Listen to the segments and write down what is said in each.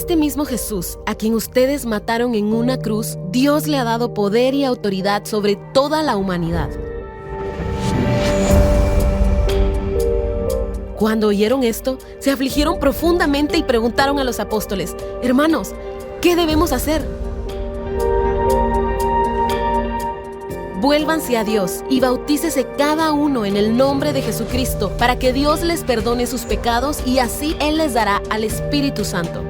este mismo Jesús, a quien ustedes mataron en una cruz, Dios le ha dado poder y autoridad sobre toda la humanidad. Cuando oyeron esto, se afligieron profundamente y preguntaron a los apóstoles: Hermanos, ¿qué debemos hacer? Vuélvanse a Dios y bautícese cada uno en el nombre de Jesucristo para que Dios les perdone sus pecados y así Él les dará al Espíritu Santo.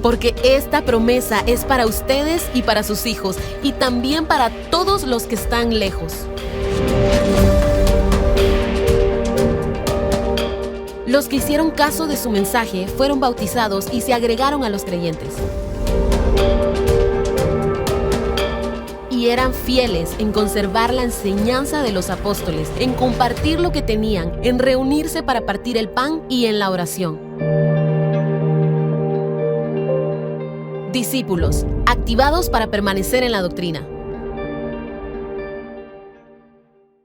Porque esta promesa es para ustedes y para sus hijos y también para todos los que están lejos. Los que hicieron caso de su mensaje fueron bautizados y se agregaron a los creyentes. Y eran fieles en conservar la enseñanza de los apóstoles, en compartir lo que tenían, en reunirse para partir el pan y en la oración. Discípulos, activados para permanecer en la doctrina.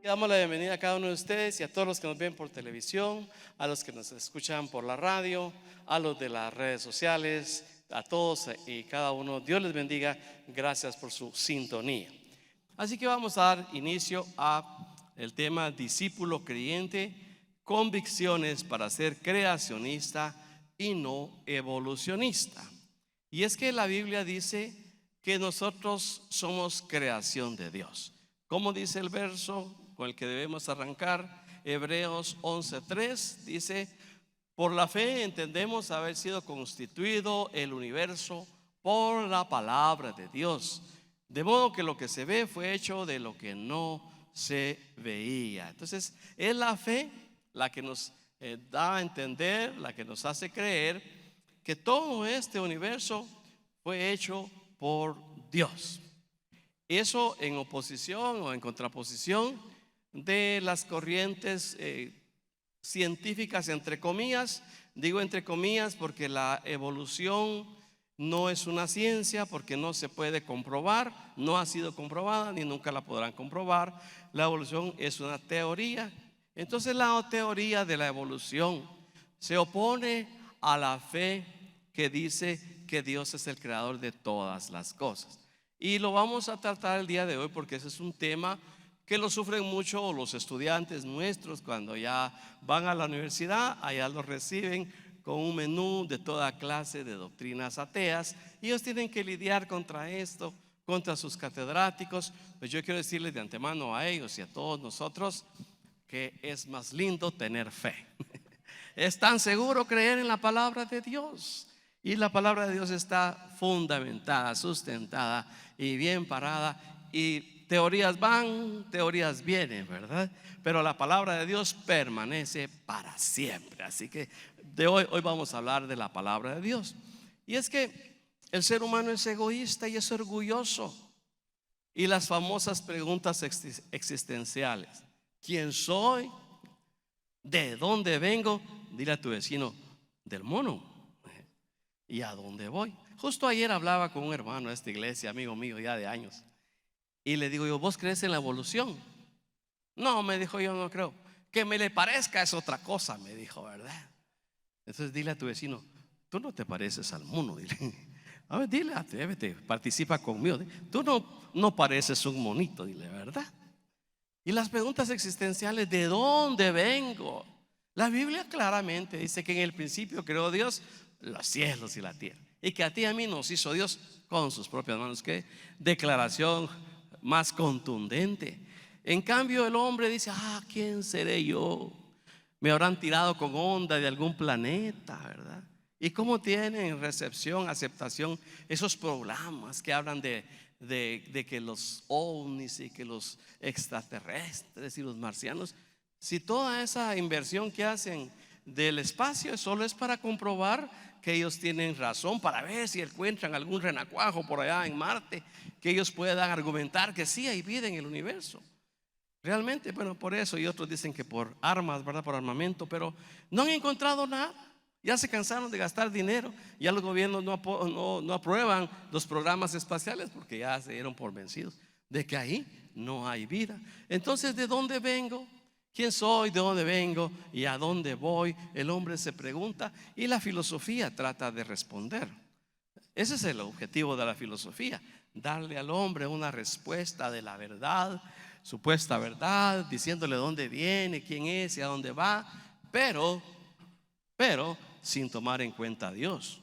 Damos la bienvenida a cada uno de ustedes y a todos los que nos ven por televisión, a los que nos escuchan por la radio, a los de las redes sociales, a todos y cada uno. Dios les bendiga. Gracias por su sintonía. Así que vamos a dar inicio a el tema discípulo creyente, convicciones para ser creacionista y no evolucionista. Y es que la Biblia dice que nosotros somos creación de Dios. ¿Cómo dice el verso con el que debemos arrancar? Hebreos 11:3 dice: por la fe entendemos haber sido constituido el universo por la palabra de Dios, de modo que lo que se ve fue hecho de lo que no se veía. Entonces es la fe la que nos da a entender, la que nos hace creer que todo este universo fue hecho por Dios. Eso en oposición o en contraposición de las corrientes científicas, entre comillas. Digo entre comillas porque la evolución no es una ciencia, porque no se puede comprobar, no ha sido comprobada ni nunca la podrán comprobar. La evolución es una teoría. Entonces la teoría de la evolución se opone a la fe que dice que Dios es el creador de todas las cosas. Y lo vamos a tratar el día de hoy porque ese es un tema que lo sufren mucho los estudiantes nuestros cuando ya van a la universidad. Allá los reciben con un menú de toda clase de doctrinas ateas y ellos tienen que lidiar contra esto, contra sus catedráticos. Pues yo quiero decirles de antemano a ellos y a todos nosotros que es más lindo tener fe. Es tan seguro creer en la palabra de Dios, y la palabra de Dios está fundamentada, sustentada y bien parada. Y teorías van, teorías vienen, ¿verdad? Pero la palabra de Dios permanece para siempre. Así que hoy vamos a hablar de la palabra de Dios. Y es que el ser humano es egoísta y es orgulloso. Y las famosas preguntas existenciales: ¿quién soy? ¿De dónde vengo? Dile a tu vecino: del mono. ¿Y a dónde voy? Justo ayer hablaba con un hermano de esta iglesia, amigo mío ya de años, y le digo yo: ¿vos crees en la evolución? No, me dijo, yo no creo. Que me le parezca es otra cosa, me dijo, ¿verdad? Entonces dile a tu vecino: tú no te pareces al mono, dile. A ver, dile, atrévete, participa conmigo. Tú no pareces un monito, dile, ¿verdad? Y las preguntas existenciales: ¿de dónde vengo? La Biblia claramente dice que en el principio creó Dios los cielos y la tierra, y que a ti y a mí nos hizo Dios con sus propias manos. ¿Qué declaración más contundente? En cambio el hombre dice: ¿quién seré yo? Me habrán tirado con onda de algún planeta, ¿verdad? ¿Y cómo tienen recepción, aceptación esos programas que hablan de que los ovnis y que los extraterrestres y los marcianos? Si toda esa inversión que hacen del espacio solo es para comprobar que ellos tienen razón, para ver si encuentran algún renacuajo por allá en Marte, que ellos puedan argumentar que sí hay vida en el universo. Realmente, bueno, por eso, y otros dicen que por armas, ¿verdad? Por armamento, pero no han encontrado nada. Ya se cansaron de gastar dinero. Ya los gobiernos no aprueban los programas espaciales porque ya se dieron por vencidos de que ahí no hay vida. Entonces, ¿de dónde vengo? ¿Quién soy? ¿De dónde vengo? ¿Y a dónde voy? El hombre se pregunta y la filosofía trata de responder. Ese es el objetivo de la filosofía, darle al hombre una respuesta de la verdad, supuesta verdad, diciéndole dónde viene, quién es y a dónde va, pero sin tomar en cuenta a Dios.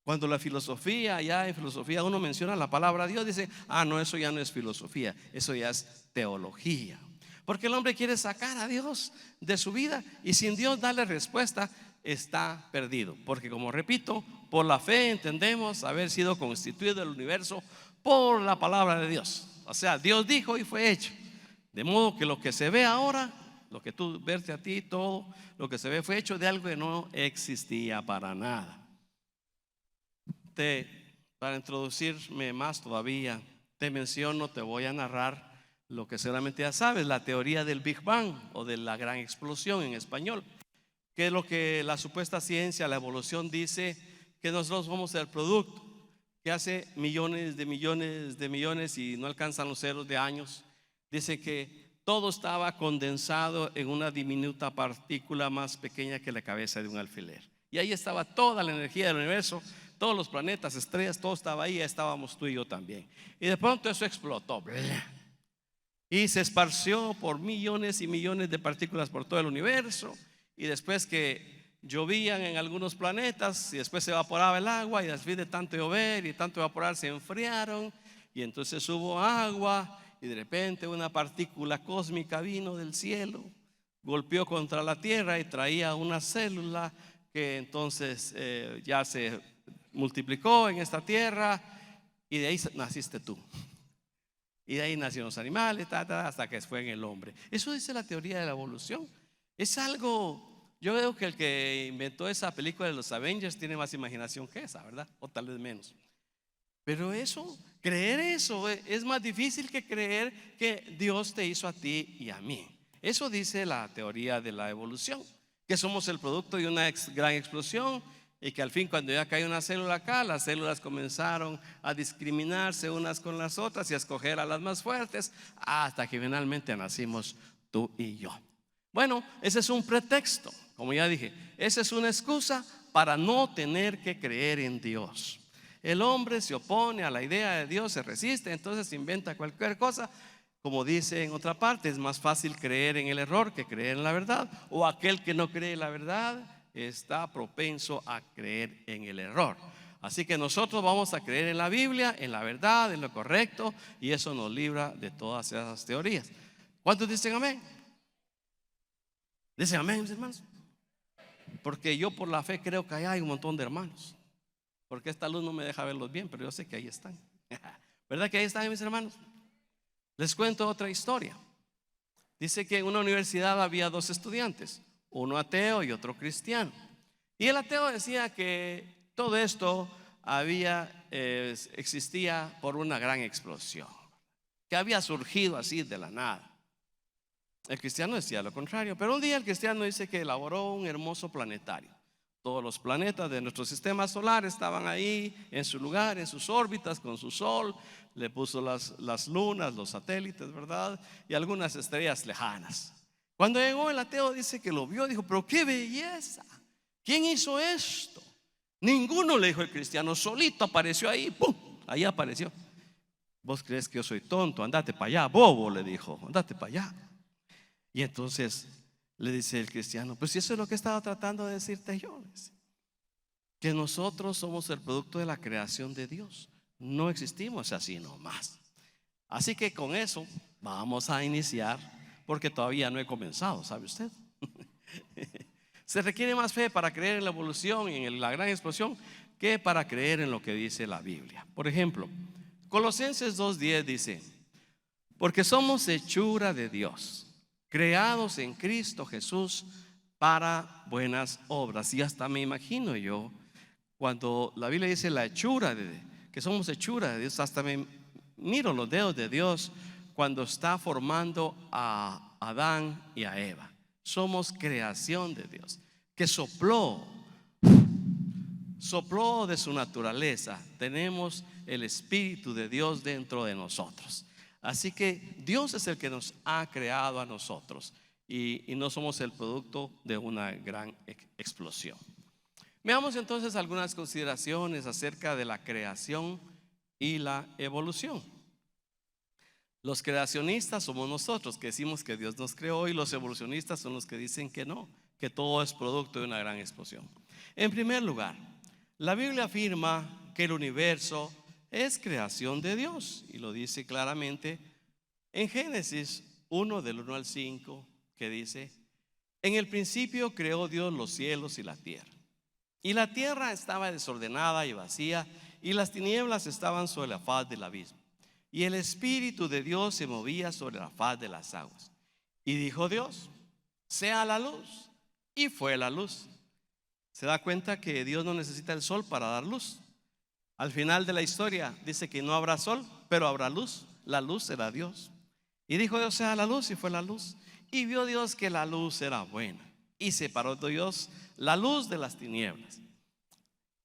Cuando la filosofía, ya en filosofía uno menciona la palabra Dios, dice, no, eso ya no es filosofía, eso ya es teología. Porque el hombre quiere sacar a Dios de su vida y sin Dios darle respuesta está perdido. Porque como repito, por la fe entendemos haber sido constituido el universo por la palabra de Dios. O sea, Dios dijo y fue hecho. De modo que lo que se ve ahora, lo que tú verte a ti, todo lo que se ve fue hecho de algo que no existía para nada. Para introducirme más todavía, te menciono, te voy a narrar lo que seguramente ya sabes, la teoría del Big Bang o de la gran explosión en español, que es lo que la supuesta ciencia, la evolución dice, que nosotros somos el producto, que hace millones de millones de millones y no alcanzan los ceros de años. Dice que todo estaba condensado en una diminuta partícula más pequeña que la cabeza de un alfiler. Y ahí estaba toda la energía del universo, todos los planetas, estrellas, todo estaba ahí, estábamos tú y yo también. Y de pronto eso explotó. Y se esparció por millones y millones de partículas por todo el universo. Y después que llovían en algunos planetas y después se evaporaba el agua y después de tanto llover y tanto evaporar se enfriaron. Y entonces hubo agua y de repente una partícula cósmica vino del cielo, golpeó contra la tierra y traía una célula que entonces ya se multiplicó en esta tierra y de ahí naciste tú. Y de ahí nacieron los animales, hasta que fue en el hombre. Eso dice la teoría de la evolución. Es algo, yo veo que el que inventó esa película de los Avengers tiene más imaginación que esa, ¿verdad? O tal vez menos. Pero eso, creer eso es más difícil que creer que Dios te hizo a ti y a mí. Eso dice la teoría de la evolución, que somos el producto de una gran explosión. Y que al fin, cuando ya cae una célula acá, las células comenzaron a discriminarse unas con las otras y a escoger a las más fuertes, hasta que finalmente nacimos tú y yo. Bueno, ese es un pretexto, como ya dije, esa es una excusa para no tener que creer en Dios. El hombre se opone a la idea de Dios, se resiste, entonces inventa cualquier cosa. Como dice en otra parte, es más fácil creer en el error que creer en la verdad, o aquel que no cree en la verdad está propenso a creer en el error. Así que nosotros vamos a creer en la Biblia, en la verdad, en lo correcto, y eso nos libra de todas esas teorías. ¿Cuántos dicen amén? Dicen amén, mis hermanos. Porque yo por la fe creo que allá hay un montón de hermanos. Porque esta luz no me deja verlos bien, pero yo sé que ahí están. ¿Verdad que ahí están, mis hermanos? Les cuento otra historia. Dice que en una universidad había dos estudiantes, uno ateo y otro cristiano. Y el ateo decía que todo esto existía por una gran explosión, que había surgido así de la nada. El cristiano decía lo contrario, pero un día el cristiano dice que elaboró un hermoso planetario. Todos los planetas de nuestro sistema solar estaban ahí en su lugar, en sus órbitas, con su sol. Le puso las lunas, los satélites, ¿verdad? Y algunas estrellas lejanas. Cuando llegó el ateo, dice que lo vio, dijo, pero qué belleza, ¿quién hizo esto? Ninguno, le dijo el cristiano, solito apareció ahí, ¡pum! Ahí apareció. ¿Vos crees que yo soy tonto? Andate para allá, bobo, le dijo, andate para allá. Y entonces le dice el cristiano, pues si eso es lo que estaba tratando de decirte yo, que nosotros somos el producto de la creación de Dios, no existimos así nomás. Así que con eso vamos a iniciar, porque todavía no he comenzado, ¿sabe usted? Se requiere más fe para creer en la evolución y en la gran explosión que para creer en lo que dice la Biblia. Por ejemplo, Colosenses 2:10 dice, porque somos hechura de Dios, creados en Cristo Jesús para buenas obras. Y hasta me imagino yo, cuando la Biblia dice la hechura que somos hechura de Dios, hasta me miro los dedos de Dios cuando está formando a Adán y a Eva. Somos creación de Dios, que sopló de su naturaleza. Tenemos el Espíritu de Dios dentro de nosotros. Así que Dios es el que nos ha creado a nosotros. y no somos el producto de una gran explosión. Veamos entonces algunas consideraciones acerca de la creación y la evolución. Los creacionistas somos nosotros, que decimos que Dios nos creó, y los evolucionistas son los que dicen que no, que todo es producto de una gran explosión. En primer lugar, la Biblia afirma que el universo es creación de Dios, y lo dice claramente en Génesis 1 del 1 al 5, que dice: en el principio creó Dios los cielos y la tierra. Y la tierra estaba desordenada y vacía, y las tinieblas estaban sobre la faz del abismo. Y el Espíritu de Dios se movía sobre la faz de las aguas. Y dijo Dios: sea la luz. Y fue la luz. ¿Se da cuenta que Dios no necesita el sol para dar luz? Al final de la historia dice que no habrá sol, pero habrá luz. La luz será Dios. Y dijo Dios: sea la luz. Y fue la luz. Y vio Dios que la luz era buena. Y separó Dios la luz de las tinieblas.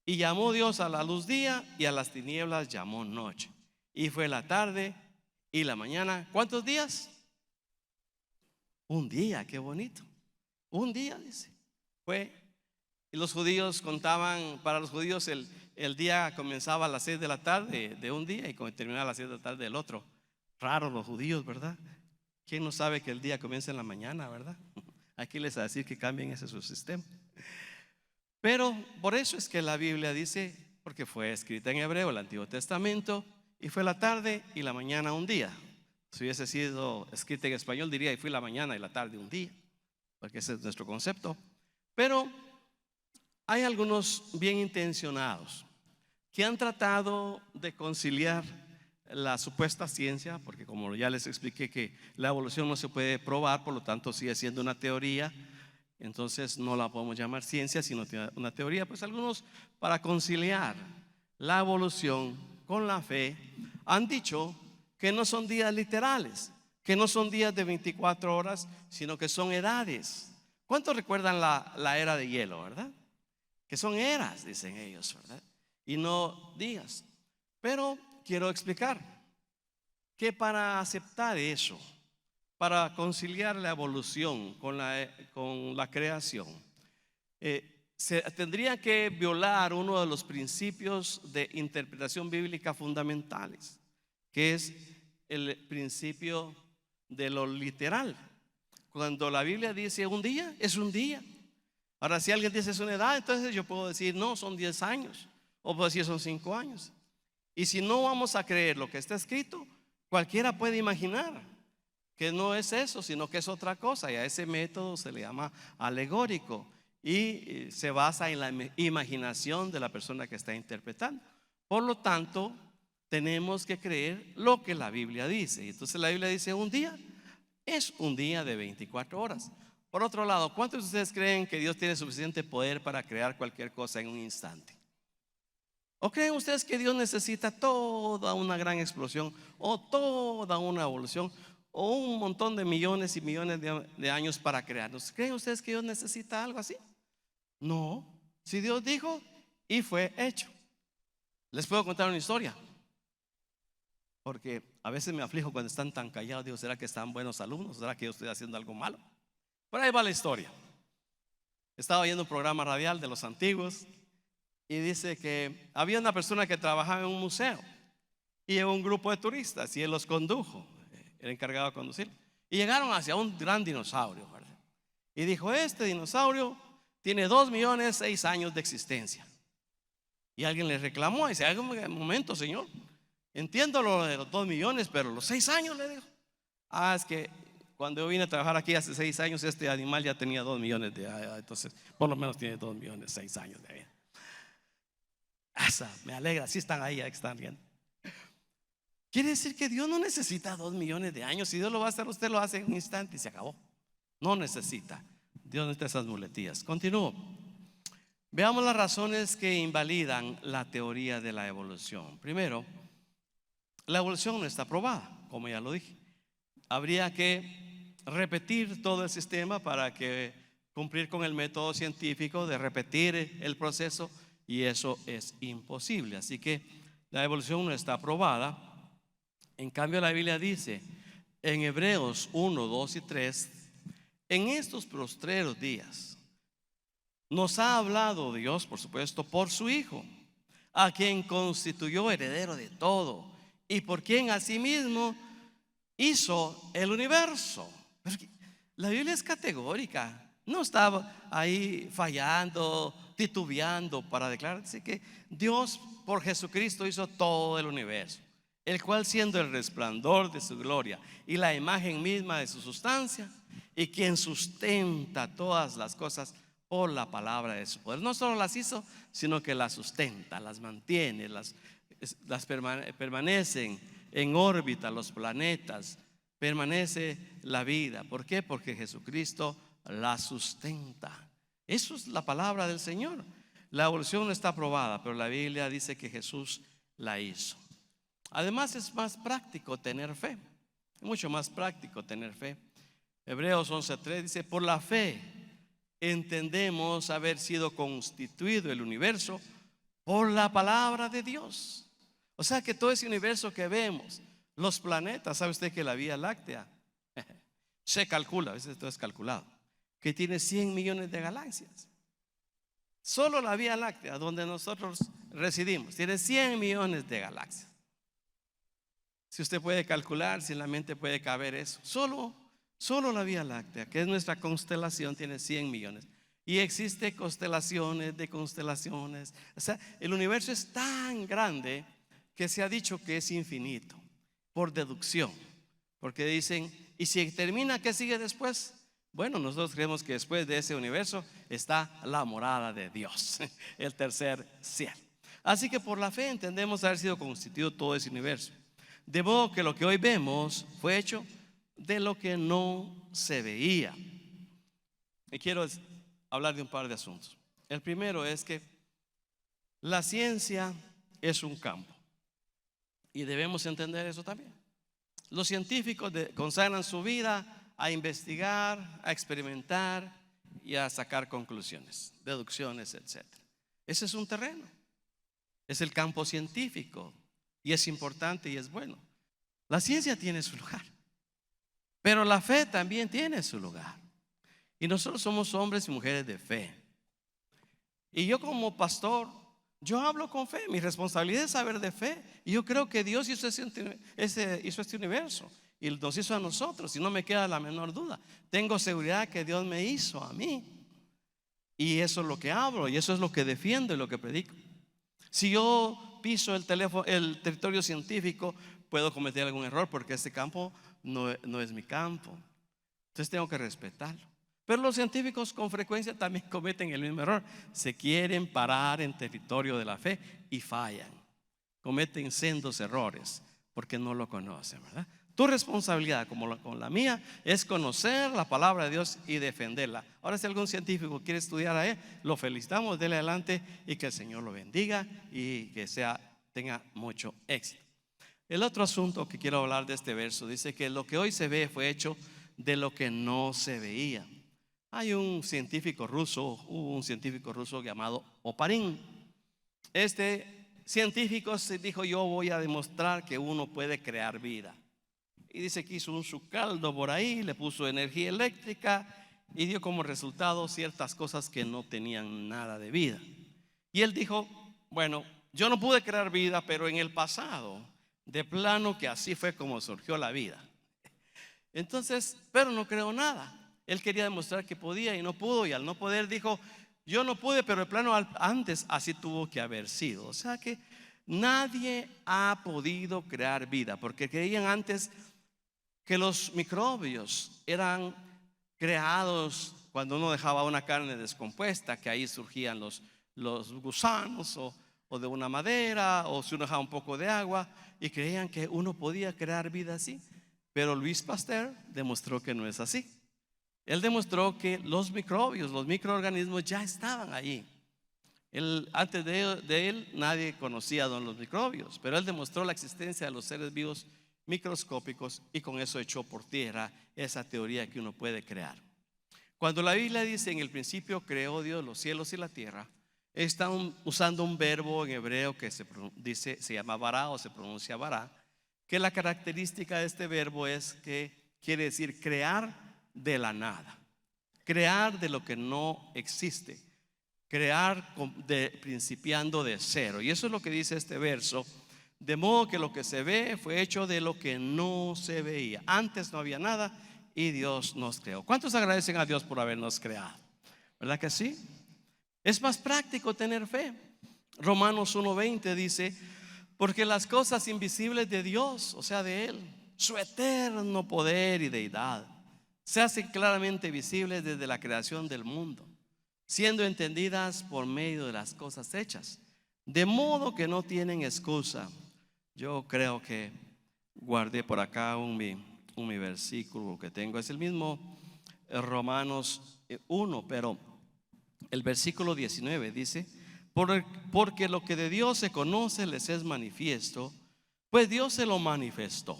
Y llamó Dios a la luz día, y a las tinieblas llamó noche. Y fue la tarde y la mañana. ¿Cuántos días? Un día, qué bonito. Un día, dice. Y los judíos contaban, para los judíos el día comenzaba a las 6 de la tarde de un día y terminaba a las 6 de la tarde del otro. Raro los judíos, ¿verdad? ¿Quién no sabe que el día comienza en la mañana, verdad? Aquí les va a decir que cambien ese su sistema. Pero por eso es que la Biblia dice, porque fue escrita en hebreo, el Antiguo Testamento, y fue la tarde y la mañana un día. Si hubiese sido escrita en español diría: y fue la mañana y la tarde un día, porque ese es nuestro concepto. Pero hay algunos bien intencionados que han tratado de conciliar la supuesta ciencia, porque como ya les expliqué que la evolución no se puede probar, por lo tanto sigue siendo una teoría, entonces no la podemos llamar ciencia, sino una teoría. Pues algunos, para conciliar la evolución con la fe, han dicho que no son días literales, que no son días de 24 horas, sino que son edades. ¿Cuántos recuerdan la era de hielo, verdad? Que son eras, dicen ellos, ¿verdad? Y no días. Pero quiero explicar que para aceptar eso, para conciliar la evolución con la creación, se tendría que violar uno de los principios de interpretación bíblica fundamentales, que es el principio de lo literal. Cuando la Biblia dice un día, es un día. Ahora, si alguien dice es una edad, entonces yo puedo decir no, son 10 años, o puedo decir son 5 años. Y si no vamos a creer lo que está escrito, cualquiera puede imaginar que no es eso, sino que es otra cosa, y a ese método se le llama alegórico, y se basa en la imaginación de la persona que está interpretando. Por lo tanto, tenemos que creer lo que la Biblia dice. Entonces la Biblia dice un día es un día de 24 horas. Por otro lado, ¿cuántos de ustedes creen que Dios tiene suficiente poder para crear cualquier cosa en un instante? ¿O creen ustedes que Dios necesita toda una gran explosión, o toda una evolución, o un montón de millones y millones de años para crearnos? ¿Creen ustedes que Dios necesita algo así? No. Si Dios dijo, y fue hecho. Les puedo contar una historia, porque a veces me aflijo cuando están tan callados. Digo, ¿será que están buenos alumnos? ¿Será que yo estoy haciendo algo malo? Por ahí va la historia. Estaba oyendo un programa radial de los antiguos, y dice que había una persona que trabajaba en un museo, y llegó un grupo de turistas y él los condujo, era encargado de conducir, y llegaron hacia un gran dinosaurio, ¿verdad? Y dijo: este dinosaurio tiene 2.006.000 años de existencia. Y alguien le reclamó y dice: un momento, señor, entiendo lo de los 2 millones, pero los 6 años, le dijo. Es que cuando yo vine a trabajar aquí hace 6 años, este animal ya tenía 2 millones de años, entonces por lo menos tiene 2.006.000 años de vida. Me alegra, sí están ahí, están viendo. Quiere decir que Dios no necesita 2 millones de años. Si Dios lo va a hacer, usted lo hace en un instante y se acabó. No necesita. Dios no necesita esas muletillas. Continúo. Veamos las razones que invalidan la teoría de la evolución. Primero, la evolución no está probada, como ya lo dije. Habría que repetir todo el sistema para cumplir con el método científico de repetir el proceso, y eso es imposible. Así que la evolución no está probada. En cambio, la Biblia dice en Hebreos 1, 2 y 3: En estos postreros días nos ha hablado Dios, por supuesto, por su Hijo, a quien constituyó heredero de todo y por quien asimismo hizo el universo. Pero la Biblia es categórica, no estaba ahí fallando, titubeando para declarar. Dice que Dios por Jesucristo hizo todo el universo, el cual siendo el resplandor de su gloria y la imagen misma de su sustancia, y quien sustenta todas las cosas por la palabra de su poder. No solo las hizo, sino que las sustenta, las mantiene, permanecen en órbita los planetas, permanece la vida. ¿Por qué? Porque Jesucristo la sustenta. Eso es la palabra del Señor. La evolución no está probada, pero la Biblia dice que Jesús la hizo. Además es más práctico tener fe, mucho más práctico tener fe. Hebreos 11:3 dice: por la fe entendemos haber sido constituido el universo por la palabra de Dios. O sea que todo ese universo que vemos, los planetas, ¿sabe usted que la Vía Láctea se calcula, a veces esto es calculado, que tiene 100 millones de galaxias? Solo la Vía Láctea, donde nosotros residimos, tiene 100 millones de galaxias. Si usted puede calcular, si en la mente puede caber eso, solo la Vía Láctea, que es nuestra constelación, tiene 100 millones. Y existe constelaciones de constelaciones. O sea, el universo es tan grande que se ha dicho que es infinito, por deducción. Porque dicen, ¿y si termina, qué sigue después? Bueno, nosotros creemos que después de ese universo está la morada de Dios, el tercer cielo. Así que por la fe entendemos haber sido constituido todo ese universo. De modo que lo que hoy vemos fue hecho de lo que no se veía. Y quiero hablar de un par de asuntos. El primero es que la ciencia es un campo y debemos entender eso también. Los científicos consagran su vida a investigar, a experimentar y a sacar conclusiones, deducciones, etc. Ese es un terreno, es el campo científico y es importante y es bueno. La ciencia tiene su lugar, pero la fe también tiene su lugar. Y nosotros somos hombres y mujeres de fe. Y yo como pastor, yo hablo con fe. Mi responsabilidad es saber de fe. Y yo creo que Dios hizo este universo y nos hizo a nosotros. Y no me queda la menor duda. Tengo seguridad que Dios me hizo a mí. Y eso es lo que hablo, y eso es lo que defiendo y lo que predico. Si yo piso el territorio científico, puedo cometer algún error, porque este campo no es mi campo. Entonces tengo que respetarlo. Pero los científicos con frecuencia también cometen el mismo error. Se quieren parar en territorio de la fe y fallan. Cometen sendos errores porque no lo conocen, ¿verdad? Tu responsabilidad, como con la mía, es conocer la palabra de Dios y defenderla. Ahora, si algún científico quiere estudiar a él, lo felicitamos, dele adelante y que el Señor lo bendiga y que tenga mucho éxito. El otro asunto que quiero hablar de este verso dice que lo que hoy se ve fue hecho de lo que no se veía. Hubo un científico ruso llamado Oparin. Este científico se dijo: yo voy a demostrar que uno puede crear vida. Y dice que hizo un caldo por ahí, le puso energía eléctrica y dio como resultado ciertas cosas que no tenían nada de vida. Y él dijo: bueno, yo no pude crear vida, pero en el pasado, de plano que así fue como surgió la vida. Entonces, pero no creó nada. Él quería demostrar que podía y no pudo, y al no poder dijo: yo no pude, pero de plano antes así tuvo que haber sido. O sea que nadie ha podido crear vida, porque creían antes que los microbios eran creados cuando uno dejaba una carne descompuesta, que ahí surgían los gusanos o de una madera, o si uno dejaba un poco de agua, y creían que uno podía crear vida así. Pero Louis Pasteur demostró que no es así. Él demostró que los microbios, los microorganismos ya estaban ahí. Antes de él nadie conocía los microbios, pero él demostró la existencia de los seres vivos microscópicos y con eso echó por tierra esa teoría que uno puede crear. Cuando la Biblia dice: en el principio creó Dios los cielos y la tierra, están usando un verbo en hebreo que se llama bará, o se pronuncia bará, que la característica de este verbo es que quiere decir crear de la nada. crear de lo que no existe, crear principiando de cero. Y eso es lo que dice este verso. De modo que lo que se ve fue hecho de lo que no se veía. Antes no había nada y Dios nos creó. ¿Cuántos agradecen a Dios por habernos creado? ¿Verdad que sí? Es más práctico tener fe. Romanos 1:20 dice: porque las cosas invisibles de Dios, o sea de Él, su eterno poder y deidad, se hacen claramente visibles desde la creación del mundo, siendo entendidas por medio de las cosas hechas, de modo que no tienen excusa. Yo creo que guardé por acá un mi versículo que tengo. Es el mismo Romanos 1, pero el versículo 19 dice: porque lo que de Dios se conoce les es manifiesto, pues Dios se lo manifestó.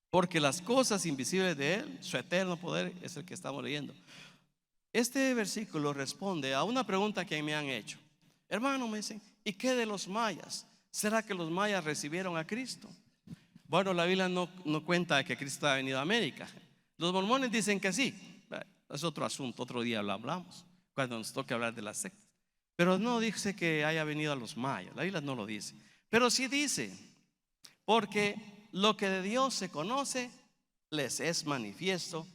Porque las cosas invisibles de Él, su eterno poder, es el que estamos leyendo. Este versículo responde a una pregunta que me han hecho. Hermano, me dicen, ¿y qué de los mayas? ¿Será que los mayas recibieron a Cristo? Bueno, la Biblia no cuenta que Cristo ha venido a América. Los mormones dicen que sí. Es otro asunto, otro día lo hablamos, cuando nos toque hablar de las sectas. Pero no dice que haya venido a los mayas. La Biblia no lo dice. Pero sí dice: porque lo que de Dios se conoce les es manifiesto,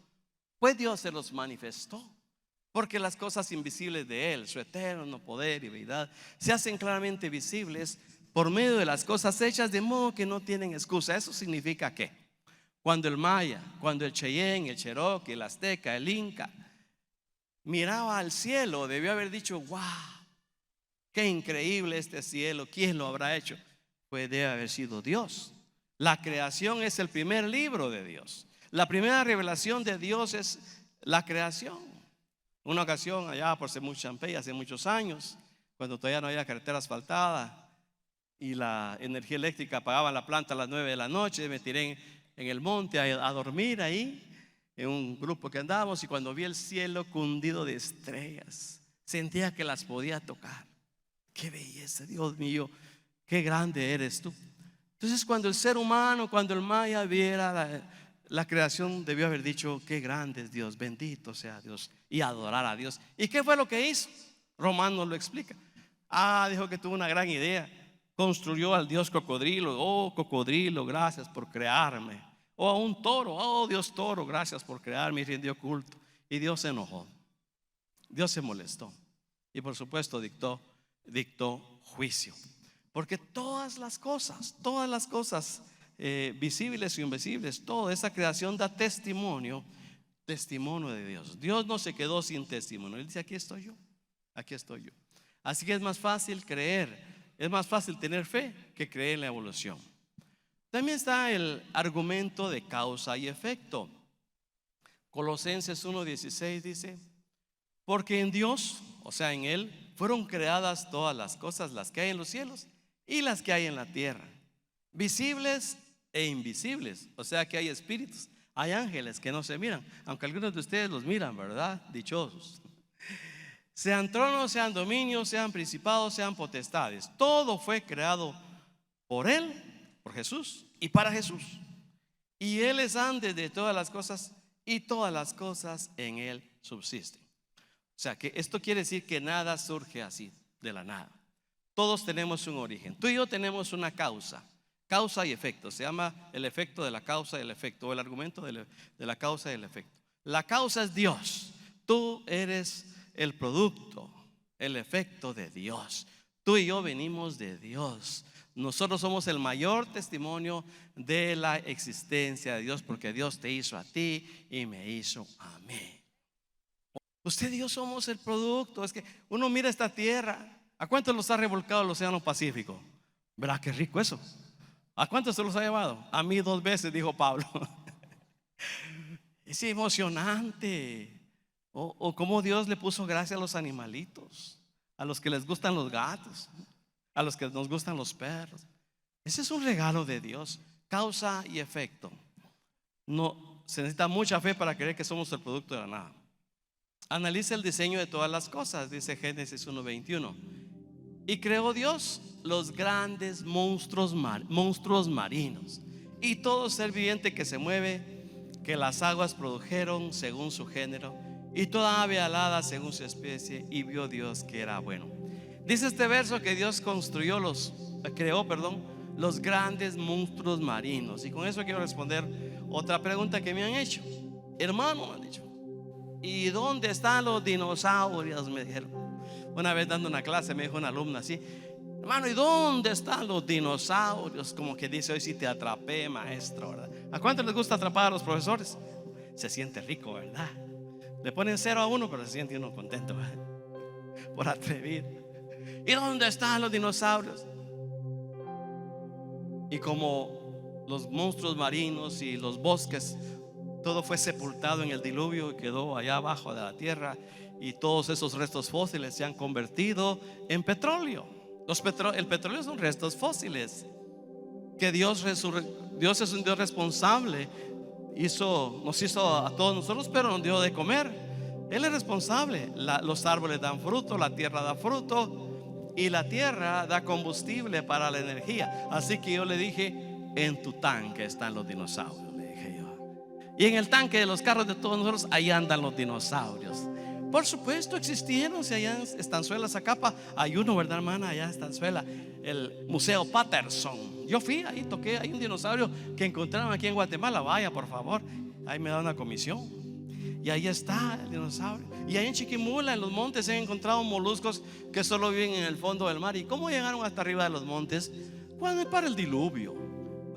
pues Dios se los manifestó. Porque las cosas invisibles de Él, su eterno poder y deidad, se hacen claramente visibles por medio de las cosas hechas, de modo que no tienen excusa. Eso significa que cuando el maya, cuando el cheyenne, el cherokee, el azteca, el inca miraba al cielo, debió haber dicho: wow, qué increíble este cielo, ¿quién lo habrá hecho? Pues debe haber sido Dios. La creación es el primer libro de Dios. La primera revelación de Dios es la creación. Una ocasión allá por Semuchampey, hace muchos años, cuando todavía no había carretera asfaltada y la energía eléctrica apagaba la planta a las 9 de la noche, me tiré en el monte a dormir ahí, en un grupo que andábamos, y cuando vi el cielo cundido de estrellas, sentía que las podía tocar. Qué belleza, Dios mío, qué grande eres tú. Entonces, cuando el ser humano, cuando el maya viera la creación, debió haber dicho: qué grande es Dios, bendito sea Dios, y adorar a Dios. ¿Y qué fue lo que hizo? Romanos lo explica. Dijo que tuvo una gran idea. Construyó al Dios cocodrilo. Oh, cocodrilo, gracias por crearme. O a un toro. Oh, Dios toro, gracias por crearme. Y rindió culto. Y Dios se enojó. Dios se molestó. Y por supuesto dictó juicio. Porque todas las cosas visibles e invisibles, toda esa creación da testimonio de Dios. Dios no se quedó sin testimonio. Él dice: aquí estoy yo. Así que es más fácil creer, es más fácil tener fe que creer en la evolución. También está el argumento de causa y efecto. Colosenses 1:16 dice: porque en Dios, o sea en Él, fueron creadas todas las cosas, las que hay en los cielos y las que hay en la tierra, visibles e invisibles. O sea que hay espíritus, hay ángeles que no se miran, aunque algunos de ustedes los miran, ¿verdad? Dichosos. Sean tronos, sean dominios, sean principados, sean potestades. Todo fue creado por Él, por Jesús y para Jesús. Y Él es antes de todas las cosas, y todas las cosas en Él subsisten. O sea que esto quiere decir que nada surge así de la nada. Todos tenemos un origen. Tú y yo tenemos una causa y efecto. Se llama el efecto de la causa y el efecto, o el argumento de la causa y el efecto. La causa es Dios. Tú eres el producto, el efecto de Dios. Tú y yo venimos de Dios. Nosotros somos el mayor testimonio de la existencia de Dios, porque Dios te hizo a ti y me hizo a mí. Usted y yo somos el producto. Es que uno mira esta tierra. ¿A cuántos los ha revolcado el océano Pacífico? ¿Verdad qué rico eso? ¿A cuántos se los ha llevado? A mí 2 veces, dijo Pablo. Es emocionante. O cómo Dios le puso gracia a los animalitos, a los que les gustan los gatos, a los que nos gustan los perros. Ese es un regalo de Dios. Causa y efecto. No, se necesita mucha fe para creer que somos el producto de la nada. Analiza el diseño de todas las cosas, dice Génesis 1:21. Y creó Dios los grandes monstruos marinos y todo ser viviente que se mueve, que las aguas produjeron según su género, y toda ave alada según su especie, y vio Dios que era bueno. Dice este verso que Dios creó los grandes monstruos marinos. Y con eso quiero responder otra pregunta que me han hecho. Hermano, me han dicho, ¿y dónde están los dinosaurios? Me dijeron. Una vez dando una clase me dijo una alumna así: hermano, ¿y dónde están los dinosaurios? Como que dice: hoy sí te atrapé, maestro, ¿verdad? ¿A cuánto les gusta atrapar a los profesores? Se siente rico, ¿verdad? Le ponen 0 a 1, pero se siente uno contento, ¿verdad? Por atrevido. ¿Y dónde están los dinosaurios? Y como los monstruos marinos y los bosques, todo fue sepultado en el diluvio y quedó allá abajo de la tierra, y todos esos restos fósiles se han convertido en petróleo. El petróleo son restos fósiles que Dios es un Dios responsable. Nos hizo a todos nosotros, pero nos dio de comer. Él es responsable. Los árboles dan fruto, la tierra da fruto, y la tierra da combustible para la energía. Así que yo le dije: en tu tanque están los dinosaurios, le dije yo. Y en el tanque de los carros de todos nosotros, ahí andan los dinosaurios. Por supuesto existieron. Si allá en Estanzuela, Zacapa, hay uno, ¿verdad, hermana? Allá en Estanzuela, el Museo Patterson. Yo fui ahí, toqué. Hay un dinosaurio que encontraron aquí en Guatemala. Vaya, por favor, ahí me da una comisión. Y ahí está el dinosaurio. Y ahí en Chiquimula, en los montes, se han encontrado moluscos que solo viven en el fondo del mar. ¿Y cómo llegaron hasta arriba de los montes? Cuando para el diluvio,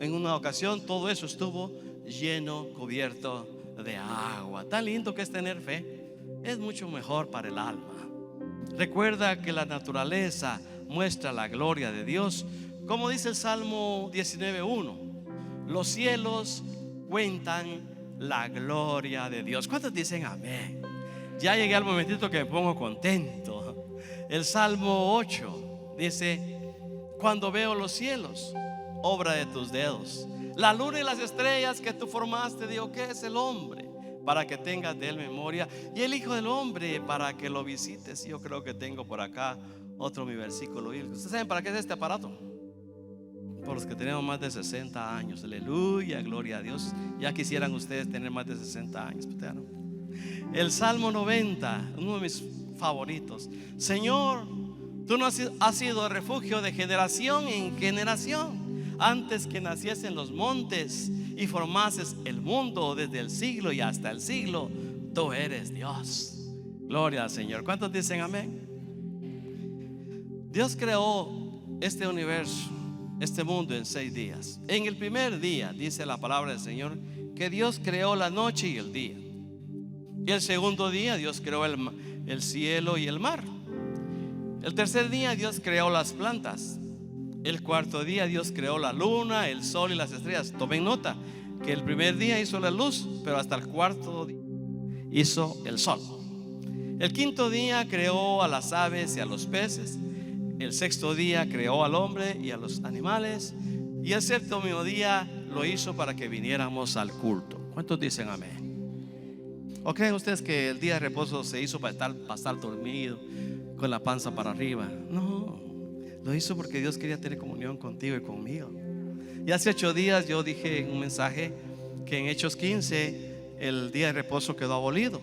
en una ocasión, todo eso estuvo lleno, cubierto de agua. Tan lindo que es tener fe. Es mucho mejor para el alma. Recuerda que la naturaleza muestra la gloria de Dios. Como dice el Salmo 19:1, los cielos cuentan la gloria de Dios. ¿Cuántos dicen amén? Ya llegué al momentito que me pongo contento. El Salmo 8 dice: cuando veo los cielos, obra de tus dedos, la luna y las estrellas que tú formaste, digo, ¿qué es el hombre para que tengas de él memoria? Y el hijo del hombre para que lo visites. Yo creo que tengo por acá otro mi versículo. ¿Ustedes saben para qué es este aparato? Por los que tenemos más de 60 años. Aleluya, gloria a Dios. Ya quisieran ustedes tener más de 60 años. El Salmo 90, uno de mis favoritos. Señor, tú nos has sido refugio de generación en generación. Antes que naciesen los montes y formases el mundo, desde el siglo y hasta el siglo, tú eres Dios. Gloria al Señor. ¿Cuántos dicen amén? Dios creó este universo, este mundo, en 6 días. En el primer día, dice la palabra del Señor, que Dios creó la noche y el día. Y el segundo día Dios creó el cielo y el mar. El tercer día Dios creó las plantas. El cuarto día Dios creó la luna, el sol y las estrellas. Tomen nota que el primer día hizo la luz, pero hasta el cuarto día hizo el sol. El quinto día creó a las aves y a los peces. El sexto día creó al hombre y a los animales. Y el séptimo día lo hizo para que viniéramos al culto. ¿Cuántos dicen amén? ¿O creen ustedes que el día de reposo se hizo para estar dormido, con la panza para arriba? No, lo hizo porque Dios quería tener comunión contigo y conmigo. Y hace 8 días yo dije en un mensaje que en Hechos 15 el día de reposo quedó abolido.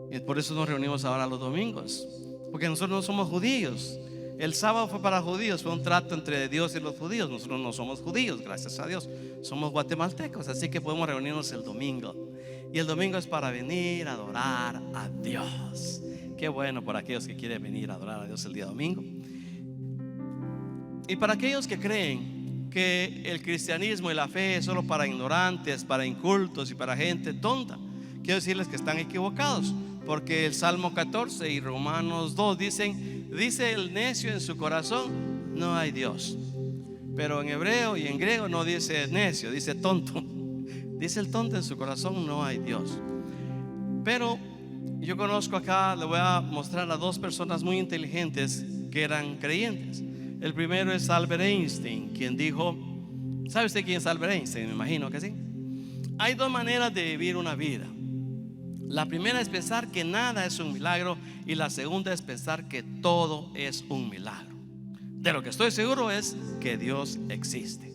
Y por eso nos reunimos ahora los domingos, porque nosotros no somos judíos. El sábado fue para judíos, fue un trato entre Dios y los judíos. Nosotros no somos judíos, gracias a Dios. Somos guatemaltecos, así que podemos reunirnos el domingo. Y el domingo es para venir a adorar a Dios. Qué bueno para aquellos que quieren venir a adorar a Dios el día domingo. Y para aquellos que creen que el cristianismo y la fe es solo para ignorantes, para incultos y para gente tonta, quiero decirles que están equivocados. Porque el Salmo 14 y Romanos 2 dice el necio en su corazón, no hay Dios. Pero en hebreo y en griego no dice necio, dice tonto. Dice el tonto en su corazón, no hay Dios. Pero yo conozco acá, le voy a mostrar a 2 personas muy inteligentes que eran creyentes. El primero es Albert Einstein, quien dijo, ¿sabe usted quién es Albert Einstein? Me imagino que sí. Hay 2 maneras de vivir una vida. La primera es pensar que nada es un milagro, y la segunda es pensar que todo es un milagro. De lo que estoy seguro es que Dios existe.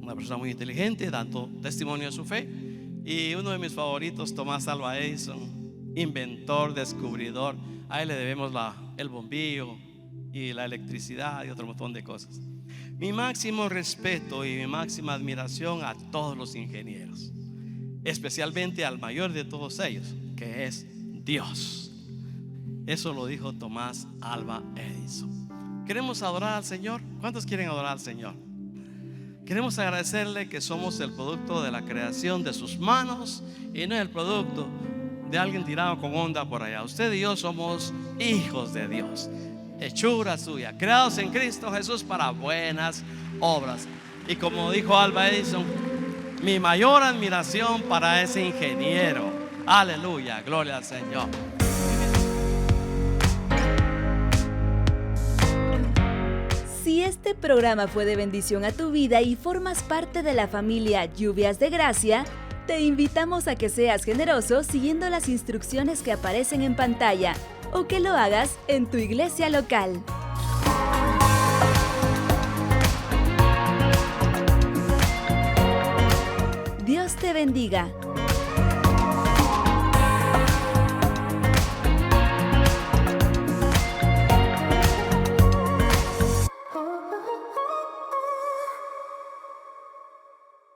Una persona muy inteligente dando testimonio de su fe. Y uno de mis favoritos, Thomas Alva Edison, inventor, descubridor. A él le debemos el bombillo y la electricidad y otro montón de cosas. Mi máximo respeto y mi máxima admiración a todos los ingenieros, especialmente al mayor de todos ellos, que es Dios. Eso lo dijo Tomás Alva Edison. ¿Queremos adorar al Señor? ¿Cuántos quieren adorar al Señor? Queremos agradecerle que somos el producto de la creación de sus manos y no el producto de alguien tirado con onda por allá. Usted y yo somos hijos de Dios, hechura suya, creados en Cristo Jesús para buenas obras. Y como dijo Alva Edison, mi mayor admiración para ese ingeniero. Aleluya, gloria al Señor. Si este programa fue de bendición a tu vida y formas parte de la familia Lluvias de Gracia, te invitamos a que seas generoso siguiendo las instrucciones que aparecen en pantalla o que lo hagas en tu iglesia local. Dios te bendiga.